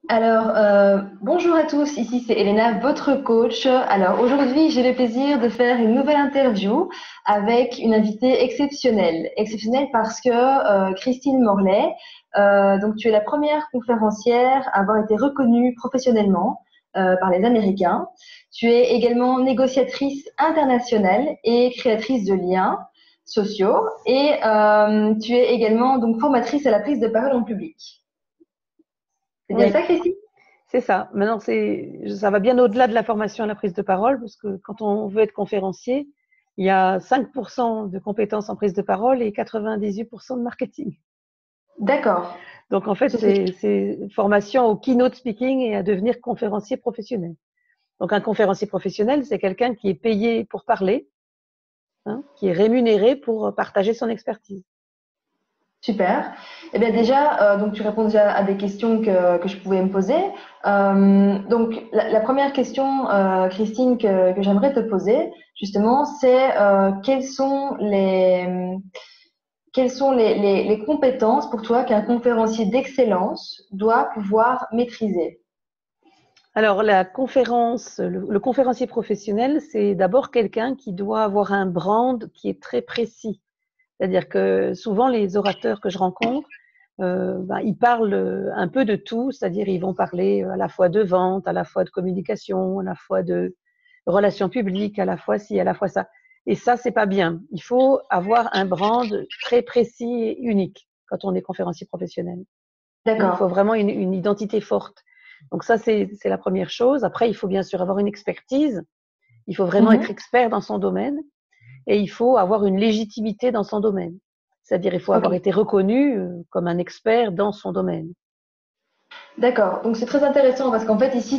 Alors, bonjour à tous, ici c'est Elena, votre coach. Alors aujourd'hui, j'ai le plaisir de faire une nouvelle interview avec une invitée exceptionnelle. Exceptionnelle parce que Christine Morlaix, donc tu es la première conférencière à avoir été reconnue professionnellement par les Américains. Tu es également négociatrice internationale et créatrice de liens sociaux et tu es également donc formatrice à la prise de parole en public. C'est bien Oui, ça, Christine? c'est ça. Maintenant, ça va bien au-delà de la formation à la prise de parole, parce que quand on veut être conférencier, il y a 5% de compétences en prise de parole et 98% de marketing. D'accord. Donc, en fait, c'est formation au keynote speaking et à devenir conférencier professionnel. Donc, un conférencier professionnel, c'est quelqu'un qui est payé pour parler, hein, qui est rémunéré pour partager son expertise. Super. Eh bien déjà, donc tu réponds déjà à des questions que je pouvais me poser. Donc la première question, Christine, que j'aimerais te poser, justement, c'est quelles sont les compétences pour toi qu'un conférencier d'excellence doit pouvoir maîtriser? Alors, le conférencier professionnel, c'est d'abord quelqu'un qui doit avoir un brand qui est très précis. C'est-à-dire que souvent, les orateurs que je rencontre, ils parlent un peu de tout, c'est-à-dire ils vont parler à la fois de vente, à la fois de communication, à la fois de relations publiques, à la fois ci, à la fois ça. Et ça, c'est pas bien. Il faut avoir un brand très précis et unique quand on est conférencier professionnel. Il faut D'accord. vraiment une identité forte. Donc ça, c'est la première chose. Après, il faut bien sûr avoir une expertise. Il faut vraiment être Mhm. expert dans son domaine et il faut avoir une légitimité dans son domaine. C'est-à-dire, il faut Ok. avoir été reconnu comme un expert dans son domaine. D'accord. Donc c'est très intéressant parce qu'en fait ici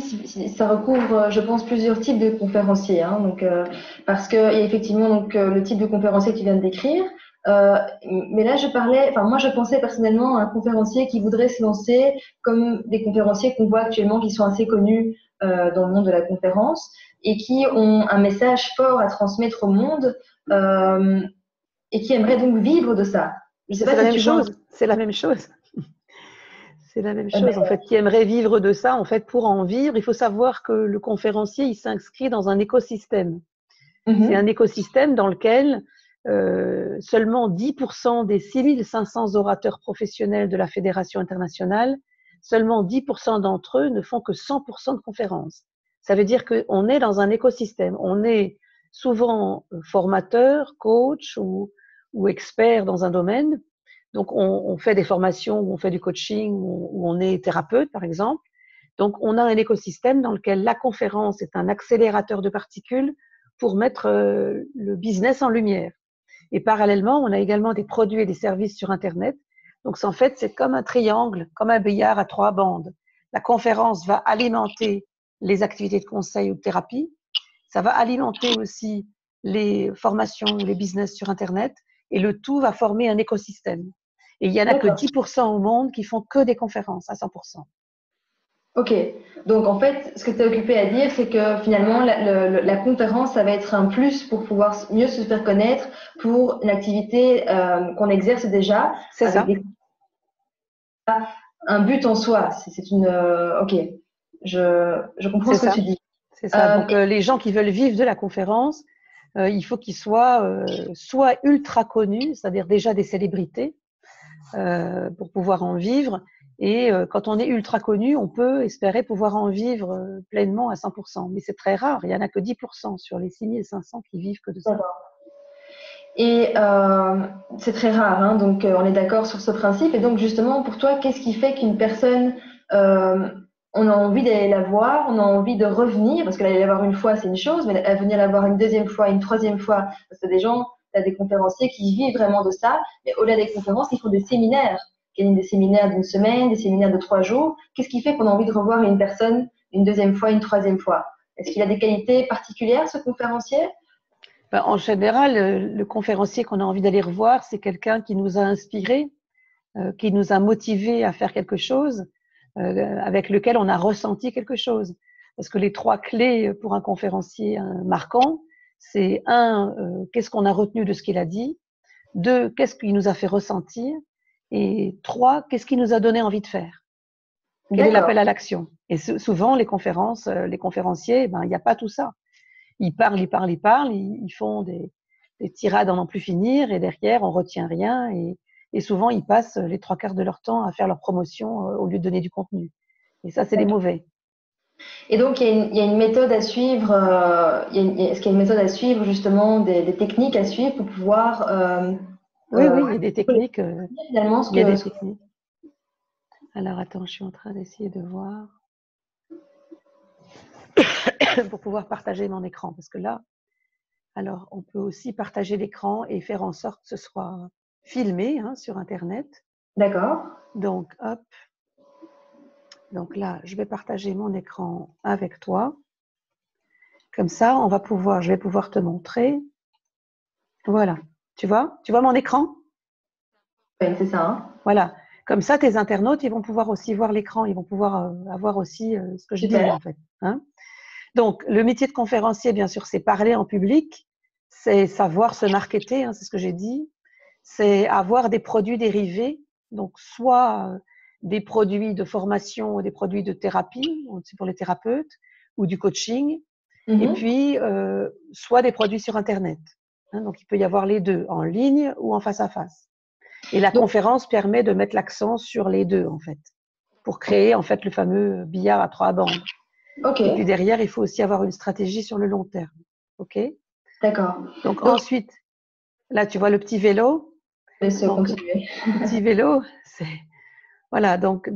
ça recouvre, je pense, plusieurs types de conférenciers. Hein. Donc parce que il y a effectivement donc le type de conférencier que tu viens de décrire. Euh, mais là je parlais, enfin moi je pensais personnellement à un conférencier qui voudrait se lancer comme des conférenciers qu'on voit actuellement qui sont assez connus dans le monde de la conférence et qui ont un message fort à transmettre au monde euh, et qui aimeraient donc vivre de ça. Je ne sais Mais c'est pas la si même tu vois. chose. C'est la même chose. C'est la même Un... chose. En fait, qui aimerait vivre de ça, en fait, pour en vivre, il faut savoir que le conférencier, il s'inscrit dans un écosystème. C'est un Mhm. écosystème dans lequel seulement 10% des 6500 orateurs professionnels de la Fédération internationale, seulement 10% d'entre eux ne font que 100% de conférences. Ça veut dire qu'on est dans un écosystème. On est souvent formateur, coach ou expert dans un domaine. Donc, on fait des formations où on fait du coaching, où on est thérapeute, par exemple. Donc, on a un écosystème dans lequel la conférence est un accélérateur de particules pour mettre le business en lumière. Et parallèlement, on a également des produits et des services sur Internet. Donc, en fait, c'est comme un triangle, comme un billard à 3 bandes. La conférence va alimenter les activités de conseil ou de thérapie. Ça va alimenter aussi les formations ou les business sur Internet. Et le tout va former un écosystème. Et il n'y en a que D'accord. 10% au monde qui font que des conférences à 100%. Ok, donc en fait, ce que tu es occupé à dire, c'est que finalement, la conférence, ça va être un plus pour pouvoir mieux se faire connaître pour une activité qu'on exerce déjà C'est avec ça. un but en soi. C'est une. Ok, je comprends C'est ce que ça. tu dis. C'est ça. Euh, Donc, les gens qui veulent vivre de la conférence, il faut qu'ils soient soit ultra connus, c'est-à-dire déjà des célébrités, pour pouvoir en vivre. Et quand on est ultra connu, on peut espérer pouvoir en vivre pleinement à 100%. Mais c'est très rare. Il n'y en a que 10% sur les 6500 qui vivent que de ça. et c'est très rare, hein, donc on est d'accord sur ce principe. Et donc justement, pour toi, qu'est-ce qui fait qu'une personne, euh, on a envie d'aller la voir, on a envie de revenir, parce que d'aller la voir une fois, c'est une chose, mais à venir la voir une deuxième fois, une troisième fois, parce que des gens, il y a des conférenciers qui vivent vraiment de ça, mais au-delà des conférences, ils font des séminaires, qui viennent des séminaires d'une semaine, des séminaires de 3 jours. Qu'est-ce qui fait qu'on a envie de revoir une personne une deuxième fois, une troisième fois? Est-ce qu'il a des qualités particulières, ce conférencier? Ben, en général, le conférencier qu'on a envie d'aller revoir, c'est quelqu'un qui nous a inspirés, qui nous a motivés à faire quelque chose, avec lequel on a ressenti quelque chose. Parce que les 3 clés pour un conférencier marquant, c'est qu'est-ce qu'on a retenu de ce qu'il a dit, 2, qu'est-ce qu'il nous a fait ressentir, et 3, qu'est-ce qui nous a donné envie de faire. Quel est D'accord. l'appel à l'action? Et souvent, les conférences, les conférenciers, ben, il n'y a pas tout ça. Ils parlent, ils parlent, ils parlent, ils font des tirades à n'en plus finir et derrière, on retient rien et souvent, ils passent les trois quarts de leur temps à faire leur promotion au lieu de donner du contenu. Et ça, c'est les mauvais. Et donc, il y a une méthode à suivre, est-ce qu'il y a une méthode à suivre, justement, des techniques à suivre pour pouvoir Oui, oui, il y a des techniques. finalement Il y a des techniques. Alors, attends, je suis en train d'essayer de voir pour pouvoir partager mon écran. Parce que là, alors, on peut aussi partager l'écran et faire en sorte que ce soit filmé sur Internet. D'accord. Donc, hop. Donc là, je vais partager mon écran avec toi. Comme ça, je vais pouvoir te montrer. Voilà. Tu vois mon écran? Oui, c'est ça. Hein. Voilà. Comme ça, tes internautes, ils vont pouvoir aussi voir l'écran. Ils vont pouvoir avoir aussi ce que je dis, Super. en fait. Donc, le métier de conférencier, bien sûr, c'est parler en public, c'est savoir se marketer, c'est ce que j'ai dit, c'est avoir des produits dérivés, donc soit des produits de formation ou des produits de thérapie, c'est pour les thérapeutes, ou du coaching, et puis soit des produits sur Internet. Donc, il peut y avoir les deux, en ligne ou en face à face. Et la conférence permet de mettre l'accent sur les deux, en fait, pour créer, en fait, le fameux billard à 3 bandes. Ok. Et puis derrière, il faut aussi avoir une stratégie sur le long terme. OK? D'accord. Donc ensuite, là, tu vois le petit vélo. Laisse Donc, continuer. le petit vélo, c'est… Voilà, donc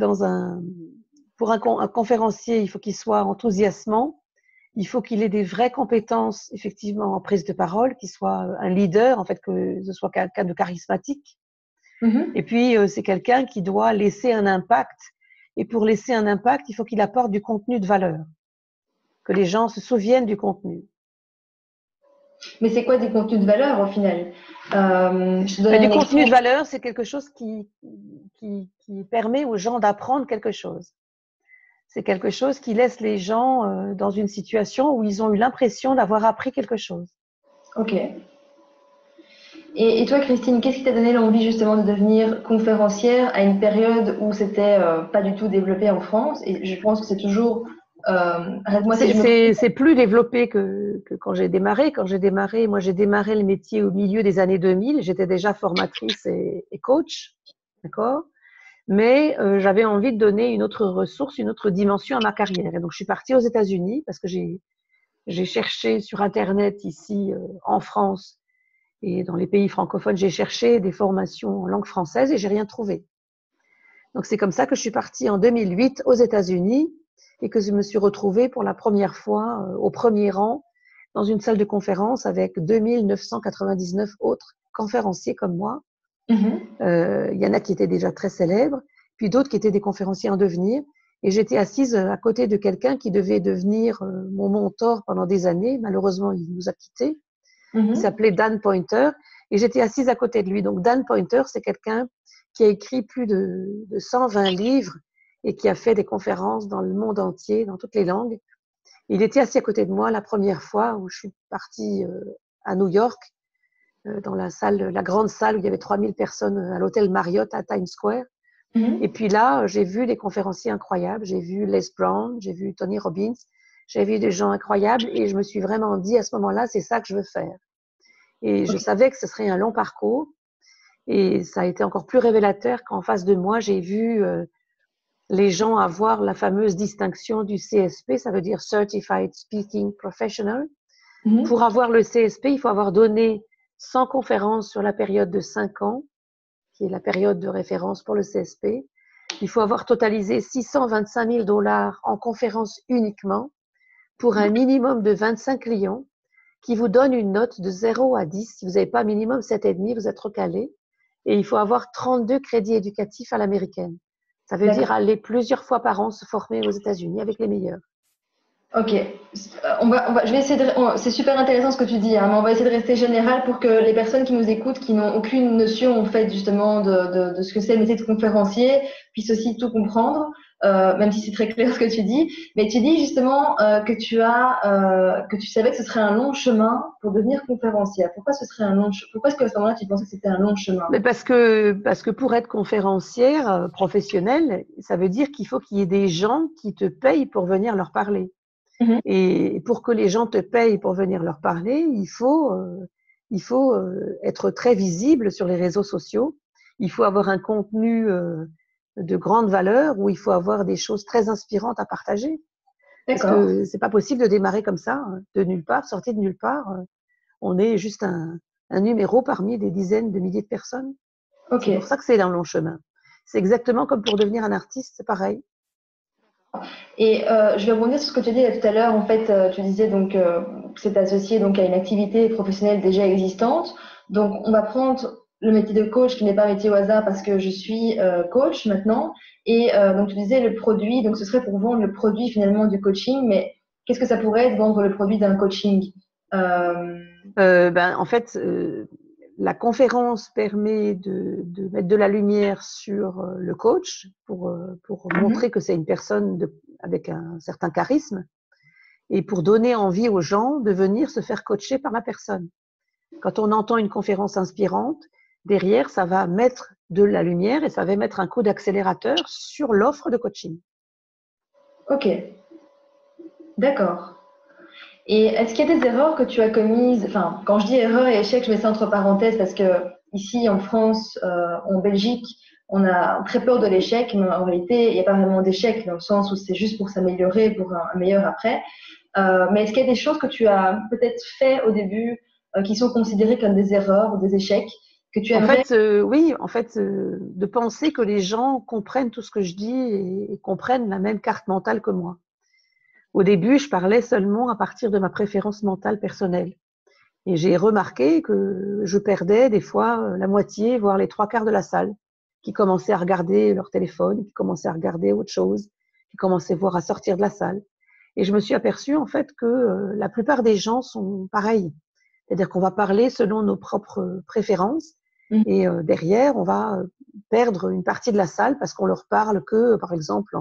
pour un conférencier, il faut qu'il soit enthousiasmant. Il faut qu'il ait des vraies compétences, effectivement, en prise de parole, qu'il soit un leader, en fait, que ce soit quelqu'un de charismatique. Et puis, c'est quelqu'un qui doit laisser un impact. Et pour laisser un impact, il faut qu'il apporte du contenu de valeur, que les gens se souviennent du contenu. Mais c'est quoi des contenus de valeur au final? Je te donne Du un contenu de exemple. valeur, c'est quelque chose qui permet aux gens d'apprendre quelque chose. C'est quelque chose qui laisse les gens dans une situation où ils ont eu l'impression d'avoir appris quelque chose. Ok. Et toi, Christine, qu'est-ce qui t'a donné l'envie justement de devenir conférencière à une période où c'était pas du tout développé en France? Et je pense que c'est toujours. Arrête-moi si je me trompe. C'est plus développé que quand j'ai démarré. Quand j'ai démarré, moi j'ai démarré le métier au milieu des années 2000. J'étais déjà formatrice et coach, d'accord. Mais j'avais envie de donner une autre ressource, une autre dimension à ma carrière. Et donc je suis partie aux États-Unis parce que j'ai cherché sur Internet ici en France et dans les pays francophones, j'ai cherché des formations en langue française et j'ai rien trouvé. Donc c'est comme ça que je suis partie en 2008 aux États-Unis et que je me suis retrouvée pour la première fois au premier rang dans une salle de conférence avec 2999 autres conférenciers comme moi. Il y en a qui étaient déjà très célèbres, puis d'autres qui étaient des conférenciers en devenir. Et j'étais assise à côté de quelqu'un qui devait devenir mon mentor pendant des années. Malheureusement, il nous a quittés. Il s'appelait Dan Pointer. Et j'étais assise à côté de lui. Donc, Dan Pointer, c'est quelqu'un qui a écrit plus de 120 livres et qui a fait des conférences dans le monde entier, dans toutes les langues. Il était assis à côté de moi la première fois où je suis partie à New York, dans la grande salle où il y avait 3000 personnes à l'hôtel Marriott à Times Square. Et puis là, j'ai vu des conférenciers incroyables. J'ai vu Les Brown, j'ai vu Tony Robbins, j'ai vu des gens incroyables et je me suis vraiment dit à ce moment-là, c'est ça que je veux faire. Et je savais que ce serait un long parcours et ça a été encore plus révélateur qu'en face de moi, j'ai vu les gens avoir la fameuse distinction du CSP, ça veut dire Certified Speaking Professional. Pour avoir le CSP, il faut avoir donné 100 conférences sur la période de 5 ans, qui est la période de référence pour le CSP. Il faut avoir totalisé 625 000 $ en conférences uniquement pour un minimum de 25 clients qui vous donne une note de 0 à 10. Si vous n'avez pas minimum 7,5, vous êtes recalé. Et il faut avoir 32 crédits éducatifs à l'américaine. Ça veut dire aller plusieurs fois par an se former aux États-Unis avec les meilleurs. Ok, je vais essayer c'est super intéressant ce que tu dis, mais on va essayer de rester général pour que les personnes qui nous écoutent, qui n'ont aucune notion en fait justement de ce que c'est le métier de conférencier, puissent aussi tout comprendre. même si c'est très clair ce que tu dis, mais tu dis justement que tu savais que ce serait un long chemin pour devenir conférencière. Pourquoi ce serait un pourquoi est-ce qu'à ce moment-là tu pensais que c'était un long chemin? Mais parce que pour être conférencière professionnelle, ça veut dire qu'il faut qu'il y ait des gens qui te payent pour venir leur parler. Mhm. Et pour que les gens te payent pour venir leur parler, il faut être très visible sur les réseaux sociaux. Il faut avoir un contenu de grande valeur où il faut avoir des choses très inspirantes à partager. Parce D'accord. que c'est pas possible de démarrer comme ça, de nulle part, sortir de nulle part. On est juste un numéro parmi des dizaines de milliers de personnes. Ok. C'est pour ça que c'est un long chemin. C'est exactement comme pour devenir un artiste, c'est pareil. Et je vais rebondir sur ce que tu dis tout à l'heure. En fait, tu disais donc que c'est associé donc à une activité professionnelle déjà existante. Donc, on va prendre le métier de coach qui n'est pas un métier au hasard parce que je suis coach maintenant. Et donc, tu disais le produit. Donc, ce serait pour vendre le produit finalement du coaching. Mais qu'est-ce que ça pourrait être vendre le produit d'un coaching? Euh, En fait, la conférence permet de mettre de la lumière sur le coach pour mhm. montrer que c'est une personne avec un certain charisme et pour donner envie aux gens de venir se faire coacher par la personne. Quand on entend une conférence inspirante, derrière, ça va mettre de la lumière et ça va mettre un coup d'accélérateur sur l'offre de coaching. Ok, d'accord. Et est-ce qu'il y a des erreurs que tu as commises? Enfin, quand je dis erreur et échec, je mets ça entre parenthèses parce que ici en France, en Belgique, on a très peur de l'échec, mais en réalité, il n'y a pas vraiment d'échec dans le sens où c'est juste pour s'améliorer, pour un meilleur après. Mais est-ce qu'il y a des choses que tu as peut-être fait au début qui sont considérées comme des erreurs ou des échecs que tu En aimerais? fait, oui, en fait, de penser que les gens comprennent tout ce que je dis et comprennent la même carte mentale que moi. Au début, je parlais seulement à partir de ma préférence mentale personnelle. Et j'ai remarqué que je perdais des fois la moitié, voire les trois quarts de la salle, qui commençaient à regarder leur téléphone, qui commençaient à regarder autre chose, qui commençaient voir à sortir de la salle. Et je me suis aperçue en fait que la plupart des gens sont pareils. C'est-à-dire qu'on va parler selon nos propres préférences Mhm. et derrière, on va perdre une partie de la salle parce qu'on leur parle que, par exemple,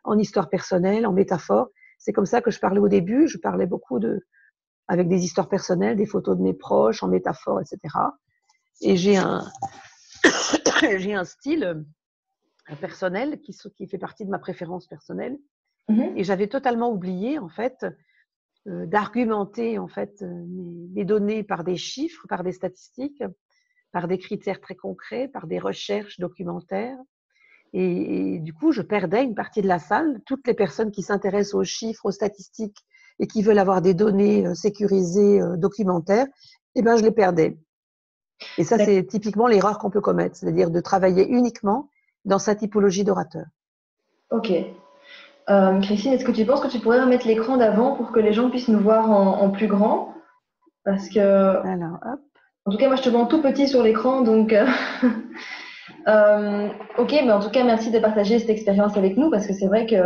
en histoire personnelle, en métaphore. C'est comme ça que je parlais au début. Je parlais beaucoup avec des histoires personnelles, des photos de mes proches, en métaphore, etc. Et j'ai un style personnel qui fait partie de ma préférence personnelle. Mhm. Et j'avais totalement oublié, en fait, d'argumenter, en fait, mes données par des chiffres, par des statistiques, par des critères très concrets, par des recherches documentaires. Et du coup, je perdais une partie de la salle. Toutes les personnes qui s'intéressent aux chiffres, aux statistiques et qui veulent avoir des données sécurisées, documentaires, eh ben, je les perdais. Et ça, D'accord. c'est typiquement l'erreur qu'on peut commettre, c'est-à-dire de travailler uniquement dans sa typologie d'orateur. Ok. Christine, est-ce que tu penses que tu pourrais remettre l'écran d'avant pour que les gens puissent nous voir en plus grand? Parce que Alors, hop. en tout cas, moi, je te vois tout petit sur l'écran, donc ok, mais en tout cas, merci de partager cette expérience avec nous parce que c'est vrai que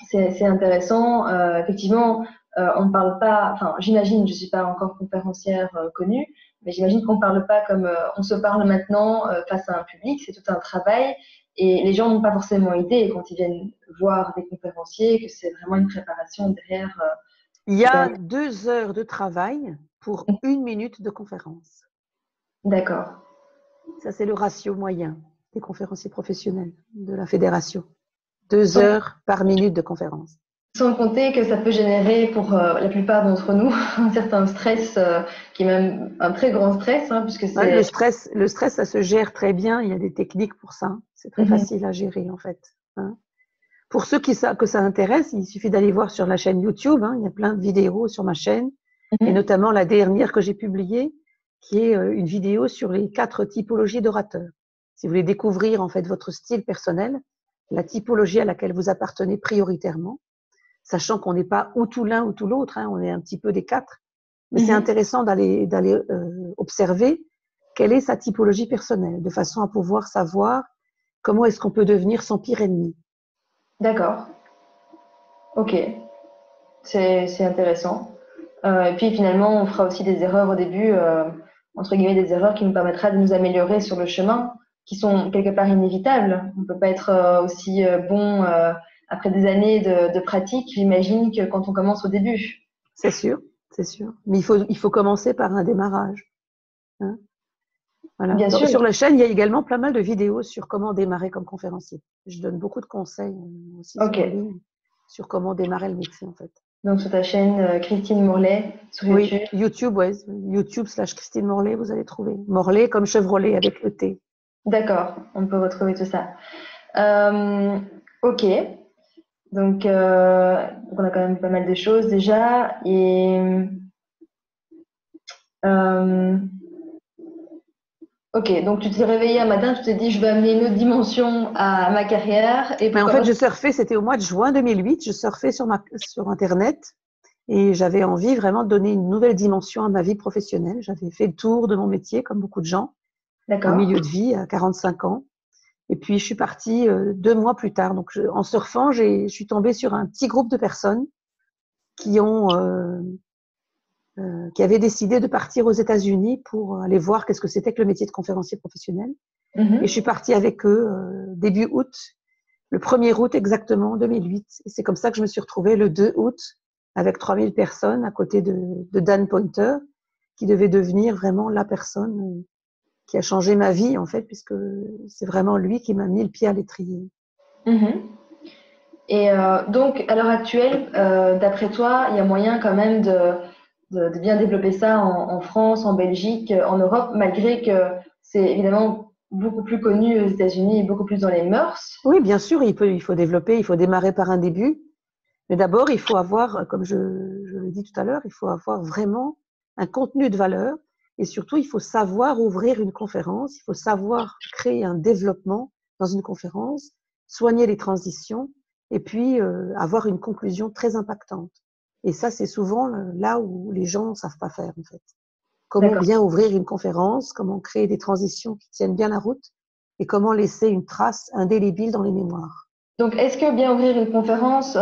c'est intéressant. Effectivement, on ne parle pas, enfin, j'imagine, je suis pas encore conférencière connue, mais j'imagine qu'on ne parle pas comme on se parle maintenant face à un public. C'est tout un travail et les gens n'ont pas forcément idée quand ils viennent voir des conférenciers que c'est vraiment une préparation derrière. Il y Derrière. a 2 heures de travail pour 1 minute de conférence. D'accord. Ça, c'est le ratio moyen des conférenciers professionnels de la fédération. 2 Sans, heures par minute de conférence. sans compter que ça peut générer pour la plupart d'entre nous un certain stress qui est même un très grand stress, hein, puisque Ouais, c'est. le stress, ça se gère très bien. Il y a des techniques pour ça. C'est très Mhm. facile à gérer, en fait. Hein. Pour ceux que ça intéresse, il suffit d'aller voir sur la chaîne YouTube. Hein. Il y a plein de vidéos sur ma chaîne, et Mhm. notamment la dernière que j'ai publiée, qui est une vidéo sur les 4 typologies d'orateurs. Si vous voulez découvrir en fait votre style personnel, la typologie à laquelle vous appartenez prioritairement, sachant qu'on n'est pas ou tout l'un ou tout l'autre, hein, on est un petit peu des 4, mais c'est Mhm. intéressant d'aller observer quelle est sa typologie personnelle, de façon à pouvoir savoir comment est-ce qu'on peut devenir son pire ennemi. D'accord. Ok. C'est intéressant. Et puis finalement, on fera aussi des erreurs au début, entre guillemets des erreurs qui nous permettra de nous améliorer sur le chemin. qui sont quelque part inévitables. On peut pas être aussi bon après des années de pratique, j'imagine, que quand on commence au début. C'est sûr, c'est sûr. Mais il faut commencer par un démarrage. Hein. Voilà. Bien sûr. Sur la chaîne, il y a également pas mal de vidéos sur comment démarrer comme conférencier. Je donne beaucoup de conseils aussi Ok. en ligne sur comment démarrer le métier en fait. Donc sur ta chaîne Christine Morlaix sur YouTube. Oui, YouTube, ouais, YouTube/Christine Morlaix, vous allez trouver. Morlaix comme Chevrolet avec le T. D'accord, on peut retrouver tout ça. Ok. Donc, on a quand même pas mal de choses déjà. Et ok, donc tu t'es réveillé un matin, tu t'es dit je vais amener une autre dimension à ma carrière. Et Mais en pourquoi fait, pas? je surfais, c'était au mois de juin 2008, je surfais sur Internet et j'avais envie vraiment de donner une nouvelle dimension à ma vie professionnelle. J'avais fait le tour de mon métier, comme beaucoup de gens, en D'accord. milieu de vie, à 45 ans. Et puis, je suis partie 2 mois plus tard. Donc, en surfant, je suis tombée sur un petit groupe de personnes qui qui avaient décidé de partir aux États-Unis pour aller voir qu'est-ce que c'était que le métier de conférencier professionnel. Et je suis partie avec eux début août, le 1er août exactement 2008. Et c'est comme ça que je me suis retrouvée le 2 août avec 3000 personnes à côté de Dan Pointer, qui devait devenir vraiment la personne qui a changé ma vie, en fait, puisque c'est vraiment lui qui m'a mis le pied à l'étrier. Mhm. Et donc, à l'heure actuelle, d'après toi, il y a moyen quand même de bien développer ça en France, en Belgique, en Europe, malgré que c'est évidemment beaucoup plus connu aux États-Unis et beaucoup plus dans les mœurs. Oui, bien sûr, il faut développer, il faut démarrer par un début. Mais d'abord, il faut avoir, comme je l'ai dit tout à l'heure, il faut avoir vraiment un contenu de valeur. Et surtout, il faut savoir ouvrir une conférence, il faut savoir créer un développement dans une conférence, soigner les transitions et puis avoir une conclusion très impactante. Et ça, c'est souvent là où les gens ne savent pas faire, en fait. Comment D'accord. bien ouvrir une conférence, comment créer des transitions qui tiennent bien la route et comment laisser une trace indélébile dans les mémoires. Donc, est-ce que bien ouvrir une conférence,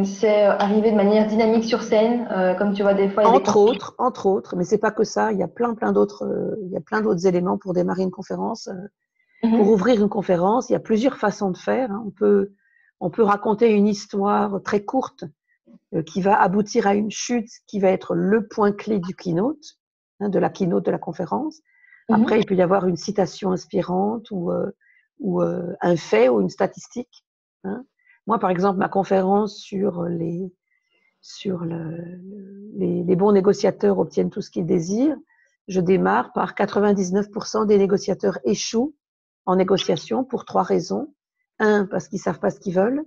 c'est arriver de manière dynamique sur scène, comme tu vois des fois, il y a des Entre autres, mais c'est pas que ça. Il y a plein d'autres, il y a plein d'autres éléments pour démarrer une conférence. Pour Mhm. ouvrir une conférence, il y a plusieurs façons de faire. Hein. On peut raconter une histoire très courte qui va aboutir à une chute qui va être le point clé du keynote, hein, de la keynote de la conférence. Mhm. Après, il peut y avoir une citation inspirante ou un fait ou une statistique. Hein. Moi, par exemple, ma conférence sur les bons négociateurs obtiennent tout ce qu'ils désirent, je démarre par 99% des négociateurs échouent en négociation pour 3 raisons. 1, parce qu'ils savent pas ce qu'ils veulent.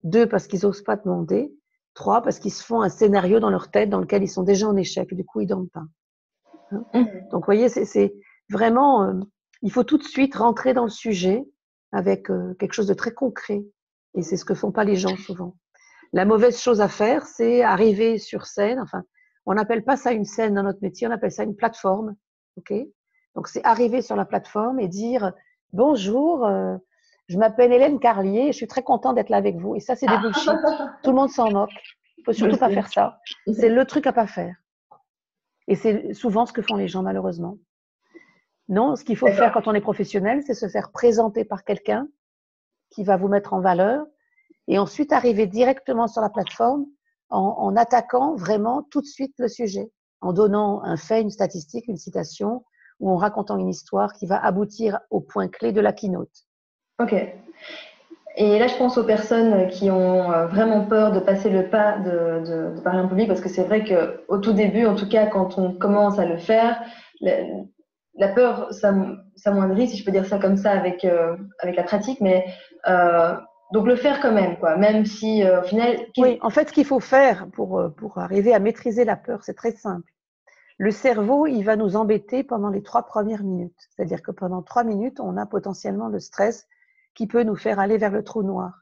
2, parce qu'ils osent pas demander. 3, parce qu'ils se font un scénario dans leur tête dans lequel ils sont déjà en échec et du coup, ils donnent pas. Hein. Mhm. Donc, vous voyez, c'est vraiment, il faut tout de suite rentrer dans le sujet avec quelque chose de très concret. Et c'est ce que font pas les gens souvent. La mauvaise chose à faire, c'est arriver sur scène. Enfin, on n'appelle pas ça une scène dans notre métier, on appelle ça une plateforme. Ok. Donc, c'est arriver sur la plateforme et dire bonjour, je m'appelle Hélène Carlier, je suis très content d'être là avec vous. Et ça, c'est des bullshit. Tout le monde s'en moque. Il faut Je surtout pas sais. faire ça. C'est le truc à pas faire. Et c'est souvent ce que font les gens, malheureusement. Non, ce qu'il faut faire D'accord. quand on est professionnel, c'est se faire présenter par quelqu'un qui va vous mettre en valeur et ensuite arriver directement sur la plateforme en attaquant vraiment tout de suite le sujet, en donnant un fait, une statistique, une citation ou en racontant une histoire qui va aboutir au point clé de la keynote. Ok. Et là, je pense aux personnes qui ont vraiment peur de passer le pas de parler en public, parce que c'est vrai qu'au tout début, en tout cas, quand on commence à le faire, la, la peur s'amoindrit, si je peux dire ça comme ça, avec la pratique, mais donc le faire quand même, quoi. Même si au final, Oui, en fait, ce qu'il faut faire pour arriver à maîtriser la peur, c'est très simple. Le cerveau, il va nous embêter pendant les 3 premières minutes. C'est-à-dire que pendant 3 minutes, on a potentiellement le stress qui peut nous faire aller vers le trou noir.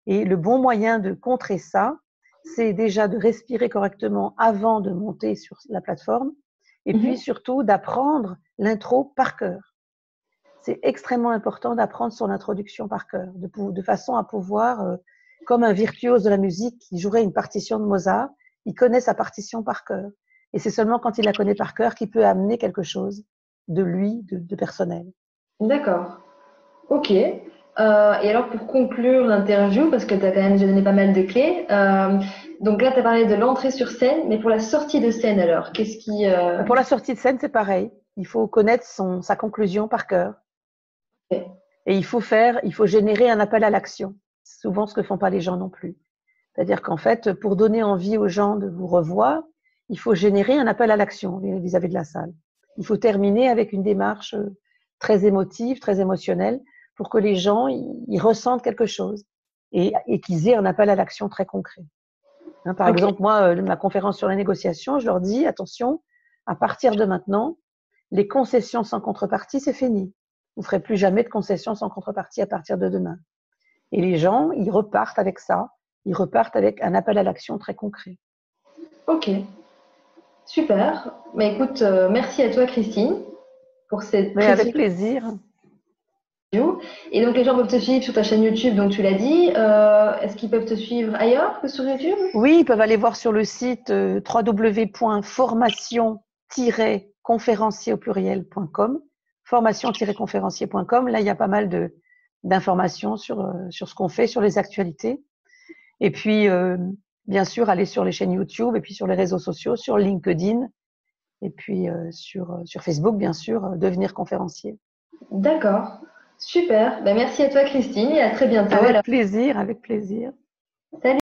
Et le bon moyen de contrer ça, c'est déjà de respirer correctement avant de monter sur la plateforme et puis Mhm. surtout d'apprendre l'intro par cœur. C'est extrêmement important d'apprendre son introduction par cœur, de façon à pouvoir, comme un virtuose de la musique qui jouerait une partition de Mozart, il connaît sa partition par cœur. Et c'est seulement quand il la connaît par cœur qu'il peut amener quelque chose de lui, de personnel. D'accord. Ok. Et alors pour conclure l'interview, parce que tu as quand même déjà donné pas mal de clés, donc là tu as parlé de l'entrée sur scène, mais pour la sortie de scène alors, qu'est-ce qui... Pour la sortie de scène, c'est pareil. Il faut connaître sa conclusion par cœur. fait. Et il faut générer un appel à l'action. C'est souvent ce que font pas les gens non plus. C'est-à-dire qu'en fait, pour donner envie aux gens de vous revoir, il faut générer un appel à l'action vis-à-vis de la salle. Il faut terminer avec une démarche très émotive, très émotionnelle, pour que les gens ils ressentent quelque chose et qu'ils aient un appel à l'action très concret. Hein, par Ok, exemple, moi, ma conférence sur la négociation, je leur dis, attention, à partir de maintenant, les concessions sans contrepartie, c'est fini. Vous ne ferez plus jamais de concessions sans contrepartie à partir de demain. Et les gens, ils repartent avec ça. Ils repartent avec un appel à l'action très concret. ok, super. Mais écoute, merci à toi Christine pour cette Mais avec précieuse plaisir. interview. Et donc les gens peuvent te suivre sur ta chaîne YouTube, donc tu l'as dit. Est-ce qu'ils peuvent te suivre ailleurs que sur YouTube? Oui, ils peuvent aller voir sur le site www.formation-conférencier au pluriel.com, formation-conférencier.com. Là, il y a pas mal d'informations sur ce qu'on fait, sur les actualités. Et puis, bien sûr, aller sur les chaînes YouTube et puis sur les réseaux sociaux, sur LinkedIn et puis sur Facebook, bien sûr, devenir conférencier. D'accord, super. Ben, merci à toi Christine et à très bientôt. Alors, Avec plaisir, avec plaisir. salut.